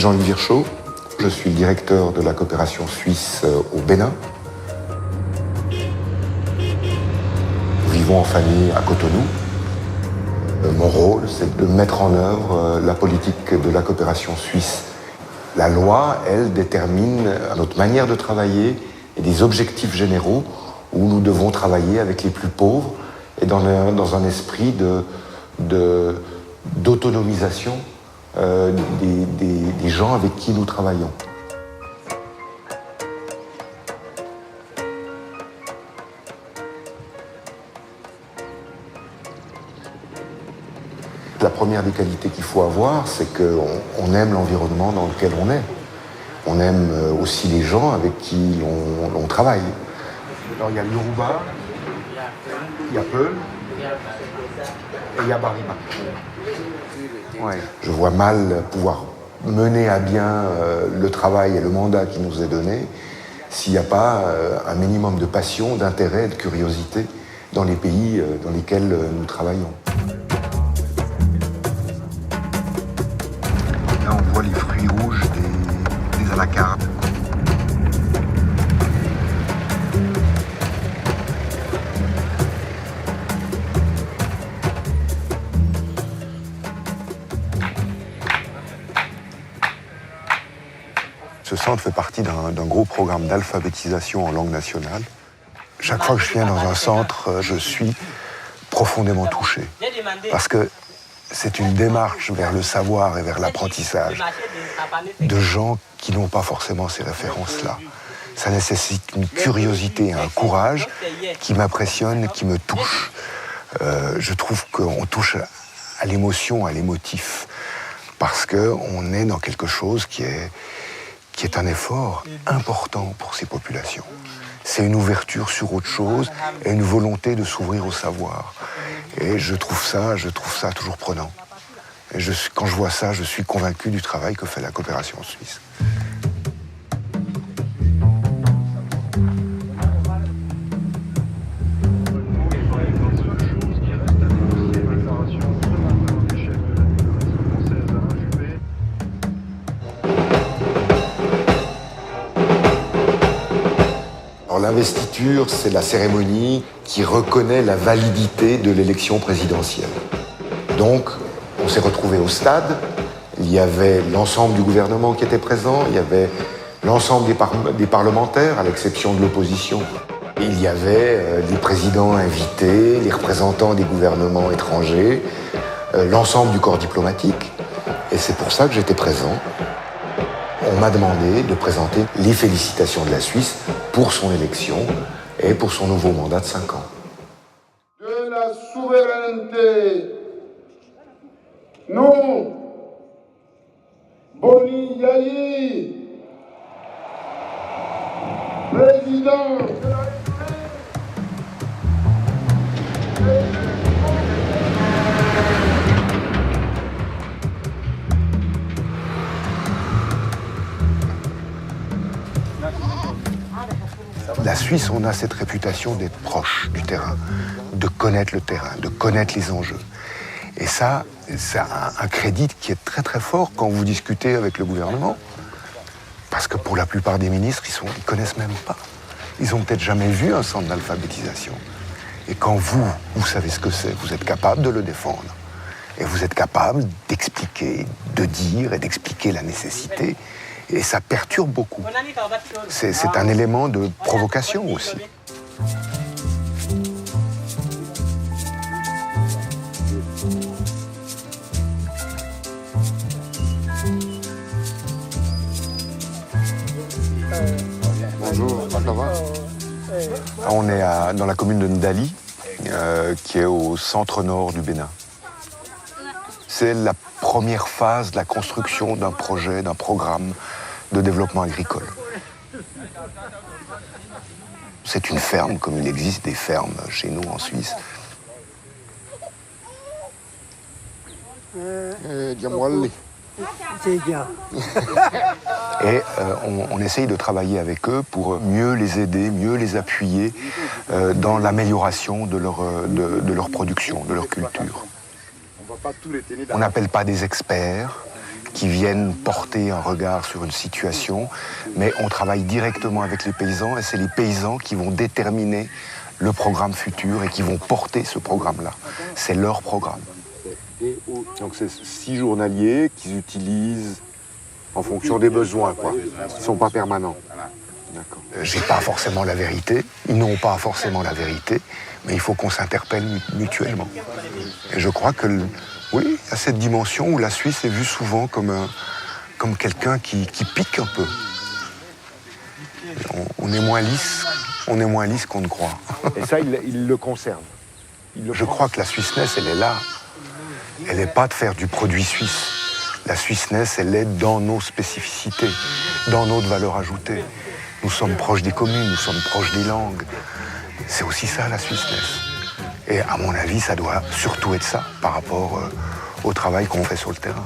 Jean-Louis Virchaud, je suis le directeur de la coopération suisse au Bénin. Nous vivons en famille à Cotonou. Mon rôle, c'est de mettre en œuvre la politique de la coopération suisse. La loi, elle, détermine notre manière de travailler et des objectifs généraux où nous devons travailler avec les plus pauvres et dans un esprit d'autonomisation des gens avec qui nous travaillons. La première des qualités qu'il faut avoir, c'est qu'on aime l'environnement dans lequel on est. On aime aussi les gens avec qui on travaille. Alors il y a Yoruba, il y a Peul et il y a Bariba. Ouais. Je vois mal pouvoir mener à bien le travail et le mandat qui nous est donné s'il n'y a pas un minimum de passion, d'intérêt, de curiosité dans les pays dans lesquels nous travaillons. Là, on voit les fruits rouges des anacardes. Ce centre fait partie d'un gros programme d'alphabétisation en langue nationale. Chaque fois que je viens dans un centre, je suis profondément touché. Parce que c'est une démarche vers le savoir et vers l'apprentissage de gens qui n'ont pas forcément ces références-là. Ça nécessite une curiosité et un courage qui m'impressionnent, qui me touchent. Je trouve qu'on touche à l'émotion, à l'émotif, parce qu'on est dans quelque chose qui est un effort important pour ces populations. C'est une ouverture sur autre chose et une volonté de s'ouvrir au savoir. Et je trouve ça toujours prenant. Et quand je vois ça, je suis convaincu du travail que fait la coopération suisse. L'investiture, c'est la cérémonie qui reconnaît la validité de l'élection présidentielle. Donc, on s'est retrouvés au stade, il y avait l'ensemble du gouvernement qui était présent, il y avait l'ensemble des parlementaires, à l'exception de l'opposition. Il y avait les présidents invités, les représentants des gouvernements étrangers, l'ensemble du corps diplomatique. Et c'est pour ça que j'étais présent. On m'a demandé de présenter les félicitations de la Suisse pour son élection et pour son nouveau mandat de 5 ans. De la souveraineté, nous, Boni Yayi, président de la La Suisse, on a cette réputation d'être proche du terrain, de connaître le terrain, de connaître les enjeux. Et ça, c'est un crédit qui est très très fort quand vous discutez avec le gouvernement. Parce que pour la plupart des ministres, ils connaissent même pas. Ils n'ont peut-être jamais vu un centre d'alphabétisation. Et quand vous savez ce que c'est, vous êtes capable de le défendre. Et vous êtes capable d'expliquer, de dire et d'expliquer la nécessité. Et ça perturbe beaucoup. C'est un élément de provocation aussi. Bonjour, ça va? On est dans la commune de Ndali, qui est au centre-nord du Bénin. C'est la première phase de la construction d'un projet, d'un programme de développement agricole. C'est une ferme, comme il existe des fermes chez nous en Suisse. Et on essaye de travailler avec eux pour mieux les aider, mieux les appuyer dans l'amélioration de leur production, de leur culture. On n'appelle pas des experts, qui viennent porter un regard sur une situation, mais on travaille directement avec les paysans et c'est les paysans qui vont déterminer le programme futur et qui vont porter ce programme-là. C'est leur programme. Donc c'est 6 journaliers qu'ils utilisent en fonction des besoins, quoi. Ils ne sont pas permanents. D'accord. J'ai pas forcément la vérité, ils n'ont pas forcément la vérité, mais il faut qu'on s'interpelle mutuellement. Et je crois que, oui, il y a cette dimension où la Suisse est vue souvent comme quelqu'un qui pique un peu. On est moins lisse qu'on ne croit. Et ça, ils le conservent. Je crois que la Swissness, elle est là. Elle n'est pas de faire du produit suisse. La Swissness, elle est dans nos spécificités, dans notre valeur ajoutée. Nous sommes proches des communes, nous sommes proches des langues. C'est aussi ça, la Swissness. Et à mon avis, ça doit surtout être ça par rapport au travail qu'on fait sur le terrain.